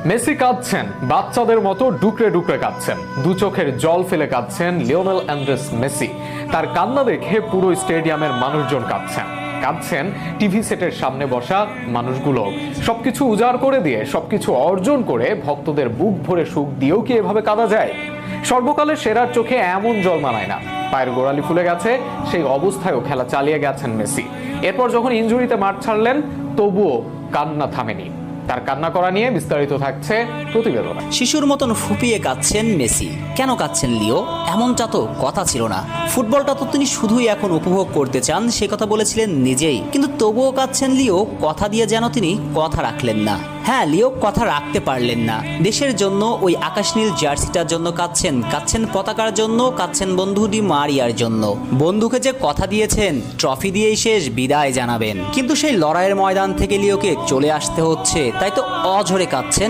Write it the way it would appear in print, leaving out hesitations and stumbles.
Messi কাঁদছেন, বাচ্চাদের মতো ডুকরে ডুকরে কাঁদছেন। দু চোখের জল ফেলে কাঁদছেন লিওনেল অ্যান্ড্রেস মেসি। তার কান্না দেখে পুরো স্টেডিয়ামের মানুষজন কাঁদছেন টিভি সেটের সামনে বসা মানুষগুলো। সবকিছু উজাড় করে দিয়ে, সবকিছু অর্জন করে ভক্তদের বুক ভরে সুখ দিয়েও কি এভাবে কাঁদা যায়? সর্বকালের সেরার চোখে এমন জল মানায় না। পায়ের গোড়ালি ফুলে গেছে, সেই অবস্থায়ও খেলা চালিয়ে গেছেন মেসি। এরপর যখন ইনজুরিতে মাঠ ছাড়লেন, তবুও কান্না থামেনি। তার কান্না করা নিয়ে বিস্তারিত থাকছে প্রতিবেদনে। শিশুর মতন ফুপিয়ে কাঁদছেন মেসি। কেন কাঁদছেন লিও? এমনটা তো কথা ছিল না। ফুটবলটা তো তিনি শুধুই এখন উপভোগ করতে চান, সে কথা বলেছিলেন নিজেই। কিন্তু তবুও কাঁদছেন লিও, কথা দিয়ে যেন তিনি কথা রাখলেন না। হ্যাঁ, লিও কথা রাখতে পারলেন না। দেশের জন্য ওই আকাশ নীল জার্সিটার জন্য কাঁদছেন পতাকার জন্য, কাঁদছেন বন্ধু ডি মারিয়ার জন্য। বন্ধুকে যে কথা দিয়েছেন ট্রফি দিয়েই শেষ বিদায় জানাবেন, কিন্তু সেই লড়াইয়ের ময়দান থেকে লিওকে চলে আসতে হচ্ছে, তাই তো অঝরে কাঁদছেন।